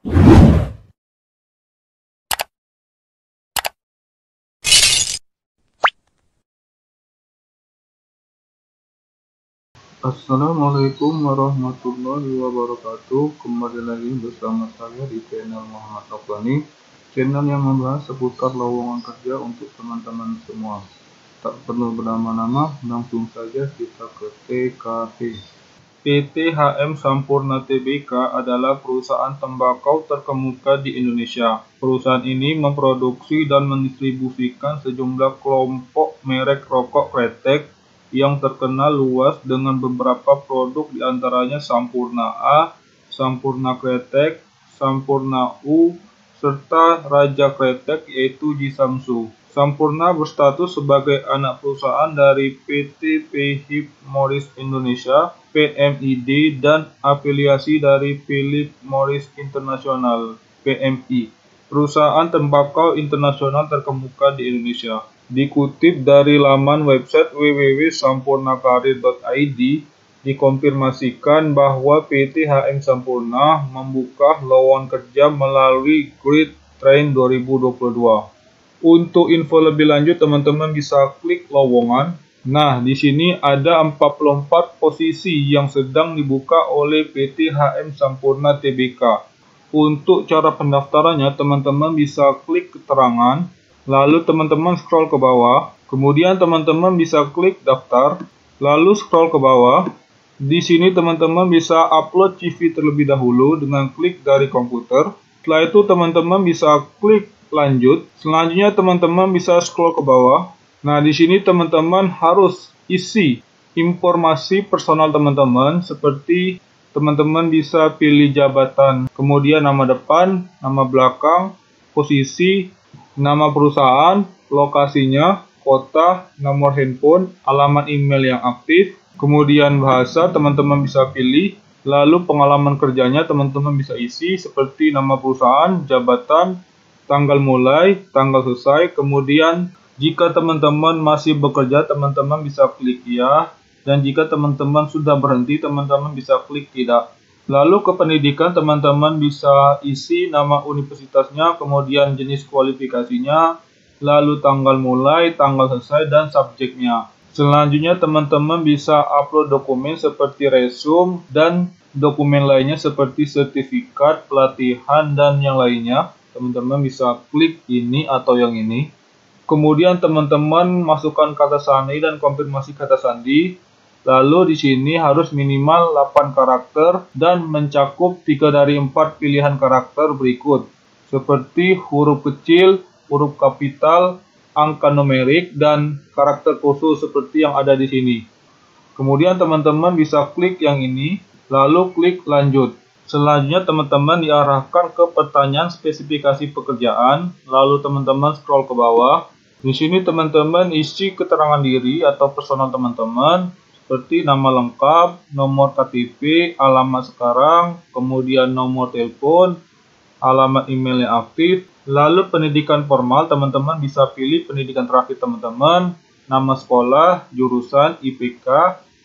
Assalamualaikum warahmatullahi wabarakatuh. Kembali lagi bersama saya di channel Muhammad Afghani, channel yang membahas seputar lowongan kerja untuk teman-teman semua. Tak perlu berlama-lama, langsung saja kita ke TKP. PT HM Sampurna Tbk adalah perusahaan tembakau terkemuka di Indonesia. Perusahaan ini memproduksi dan mendistribusikan sejumlah kelompok merek rokok kretek yang terkenal luas dengan beberapa produk diantaranya Sampurna A, Sampurna Kretek, Sampurna U, serta Raja Kretek yaitu Jisamsu. Sampurna berstatus sebagai anak perusahaan dari PT Philip Morris Indonesia (PMID) dan afiliasi dari Philip Morris International (PMI), perusahaan tembakau internasional terkemuka di Indonesia. Dikutip dari laman website www.sampurnakarir.id, dikonfirmasikan bahwa PT HM Sampurna membuka lowongan kerja melalui Great Train 2022. Untuk info lebih lanjut, teman-teman bisa klik lowongan. Nah, di sini ada 44 posisi yang sedang dibuka oleh PT HM Sampurna Tbk. Untuk cara pendaftarannya, teman-teman bisa klik keterangan, lalu teman-teman scroll ke bawah, kemudian teman-teman bisa klik daftar, lalu scroll ke bawah. Di sini teman-teman bisa upload CV terlebih dahulu dengan klik dari komputer. Setelah itu teman-teman bisa klik lanjut. Selanjutnya teman-teman bisa scroll ke bawah. Nah, di sini teman-teman harus isi informasi personal teman-teman, seperti teman-teman bisa pilih jabatan, kemudian nama depan, nama belakang, posisi, nama perusahaan, lokasinya, kota, nomor handphone, alamat email yang aktif, kemudian bahasa teman-teman bisa pilih, lalu pengalaman kerjanya teman-teman bisa isi seperti nama perusahaan, jabatan, tanggal mulai, tanggal selesai, kemudian jika teman-teman masih bekerja, teman-teman bisa klik ya, dan jika teman-teman sudah berhenti, teman-teman bisa klik tidak. Lalu ke pendidikan, teman-teman bisa isi nama universitasnya, kemudian jenis kualifikasinya, lalu tanggal mulai, tanggal selesai, dan subjeknya. Selanjutnya, teman-teman bisa upload dokumen seperti resume dan dokumen lainnya seperti sertifikat, pelatihan, dan yang lainnya. Teman-teman bisa klik ini atau yang ini. Kemudian teman-teman masukkan kata sandi dan konfirmasi kata sandi. Lalu di sini harus minimal 8 karakter dan mencakup 3 dari 4 pilihan karakter berikut, seperti huruf kecil, huruf kapital, angka numerik, dan karakter khusus seperti yang ada di sini. Kemudian teman-teman bisa klik yang ini, lalu klik lanjut. Selanjutnya teman-teman diarahkan ke pertanyaan spesifikasi pekerjaan, lalu teman-teman scroll ke bawah. Di sini teman-teman isi keterangan diri atau personal teman-teman, seperti nama lengkap, nomor KTP, alamat sekarang, kemudian nomor telepon, alamat email yang aktif. Lalu pendidikan formal, teman-teman bisa pilih pendidikan terakhir teman-teman, nama sekolah, jurusan, IPK,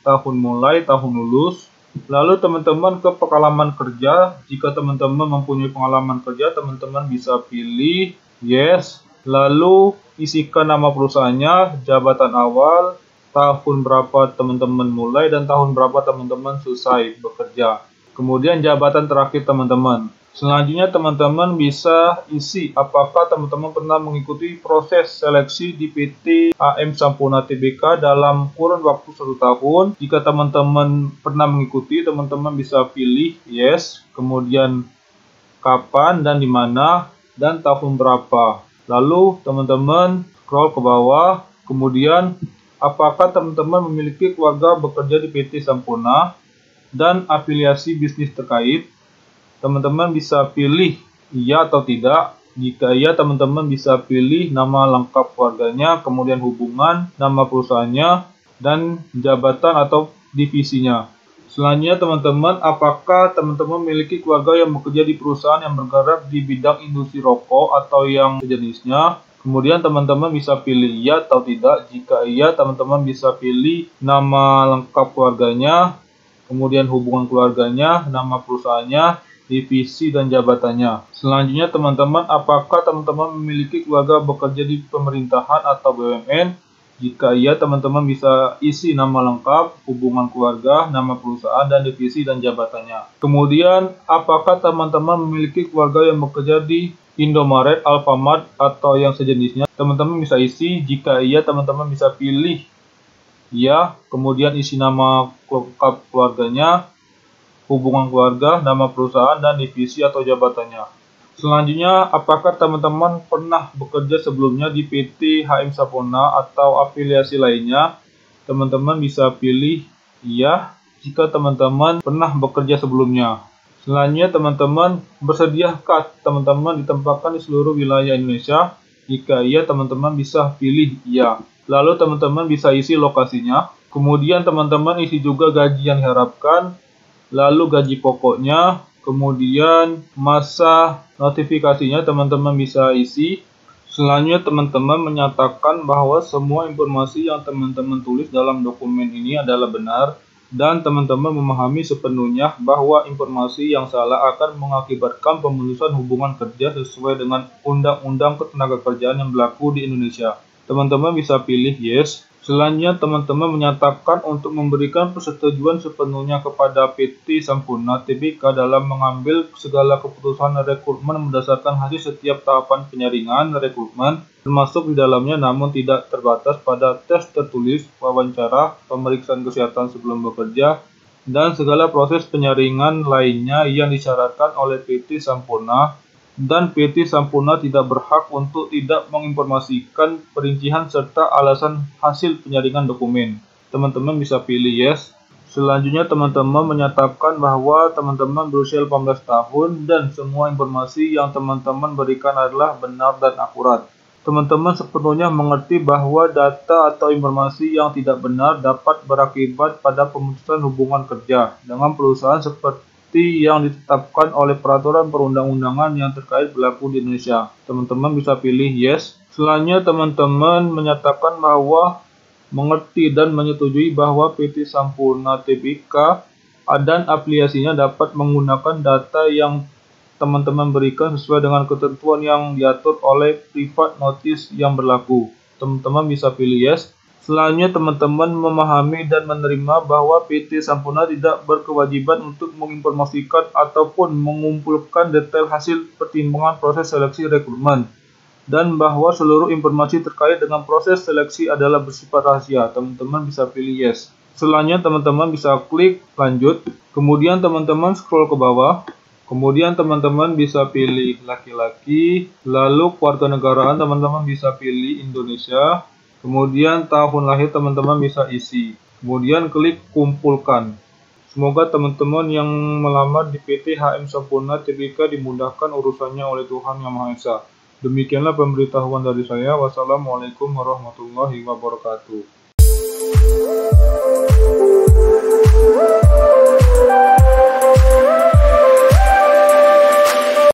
tahun mulai, tahun lulus. Lalu teman-teman ke pengalaman kerja. Jika teman-teman mempunyai pengalaman kerja, teman-teman bisa pilih yes. Lalu isikan nama perusahaannya, jabatan awal, tahun berapa teman-teman mulai, dan tahun berapa teman-teman selesai bekerja. Kemudian jabatan terakhir teman-teman. Selanjutnya teman-teman bisa isi apakah teman-teman pernah mengikuti proses seleksi di PT HM Sampurna Tbk dalam kurun waktu 1 tahun. Jika teman-teman pernah mengikuti, teman-teman bisa pilih yes, kemudian kapan dan di mana, dan tahun berapa. Lalu teman-teman scroll ke bawah, kemudian apakah teman-teman memiliki keluarga bekerja di PT Sampurna dan afiliasi bisnis terkait. Teman-teman bisa pilih iya atau tidak. Jika iya, teman-teman bisa pilih nama lengkap keluarganya, kemudian hubungan, nama perusahaannya, dan jabatan atau divisinya. Selanjutnya teman-teman, apakah teman-teman memiliki keluarga yang bekerja di perusahaan yang bergerak di bidang industri rokok atau yang sejenisnya. Kemudian teman-teman bisa pilih iya atau tidak. Jika iya, teman-teman bisa pilih nama lengkap keluarganya, kemudian hubungan keluarganya, nama perusahaannya, divisi, dan jabatannya. Selanjutnya teman-teman, apakah teman-teman memiliki keluarga bekerja di pemerintahan atau BUMN? Jika iya, teman-teman bisa isi nama lengkap, hubungan keluarga, nama perusahaan, dan divisi dan jabatannya. Kemudian, apakah teman-teman memiliki keluarga yang bekerja di Indomaret, Alfamart, atau yang sejenisnya? Teman-teman bisa isi. Jika iya, teman-teman bisa pilih ya, kemudian isi nama lengkap keluarganya, hubungan keluarga, nama perusahaan, dan divisi atau jabatannya. Selanjutnya, apakah teman-teman pernah bekerja sebelumnya di PT HM Sampurna atau afiliasi lainnya? Teman-teman bisa pilih iya jika teman-teman pernah bekerja sebelumnya. Selanjutnya, teman-teman bersediakah teman-teman ditempatkan di seluruh wilayah Indonesia? Jika iya, teman-teman bisa pilih iya. Lalu teman-teman bisa isi lokasinya. Kemudian teman-teman isi juga gaji yang diharapkan, lalu gaji pokoknya, kemudian masa notifikasinya teman-teman bisa isi. Selanjutnya teman-teman menyatakan bahwa semua informasi yang teman-teman tulis dalam dokumen ini adalah benar, dan teman-teman memahami sepenuhnya bahwa informasi yang salah akan mengakibatkan pemutusan hubungan kerja sesuai dengan Undang-Undang Ketenagakerjaan yang berlaku di Indonesia. Teman-teman bisa pilih yes. Selanjutnya, teman-teman menyatakan untuk memberikan persetujuan sepenuhnya kepada PT Sampurna Tbk dalam mengambil segala keputusan rekrutmen berdasarkan hasil setiap tahapan penyaringan rekrutmen, termasuk di dalamnya namun tidak terbatas pada tes tertulis, wawancara, pemeriksaan kesehatan sebelum bekerja, dan segala proses penyaringan lainnya yang disyaratkan oleh PT Sampurna. Dan PT Sampurna tidak berhak untuk tidak menginformasikan perincian serta alasan hasil penyaringan dokumen. Teman-teman bisa pilih yes. Selanjutnya teman-teman menyatakan bahwa teman-teman berusia 18 tahun dan semua informasi yang teman-teman berikan adalah benar dan akurat. Teman-teman sepenuhnya mengerti bahwa data atau informasi yang tidak benar dapat berakibat pada pemutusan hubungan kerja dengan perusahaan seperti yang ditetapkan oleh peraturan perundang-undangan yang terkait berlaku di Indonesia. Teman-teman bisa pilih yes. Selanjutnya teman-teman menyatakan bahwa mengerti dan menyetujui bahwa PT Sampurna Tbk dan afiliasinya dapat menggunakan data yang teman-teman berikan sesuai dengan ketentuan yang diatur oleh Private Notice yang berlaku. Teman-teman bisa pilih yes. Selanjutnya, teman-teman memahami dan menerima bahwa PT Sampurna tidak berkewajiban untuk menginformasikan ataupun mengumpulkan detail hasil pertimbangan proses seleksi rekrutmen, dan bahwa seluruh informasi terkait dengan proses seleksi adalah bersifat rahasia. Teman-teman bisa pilih yes. Selanjutnya, teman-teman bisa klik lanjut, kemudian teman-teman scroll ke bawah. Kemudian teman-teman bisa pilih laki-laki, lalu kewarganegaraan teman-teman bisa pilih Indonesia. Kemudian tahun lahir teman-teman bisa isi. Kemudian klik kumpulkan. Semoga teman-teman yang melamar di PT HM Sampurna Tbk dimudahkan urusannya oleh Tuhan Yang Maha Esa. Demikianlah pemberitahuan dari saya. Wassalamualaikum warahmatullahi wabarakatuh.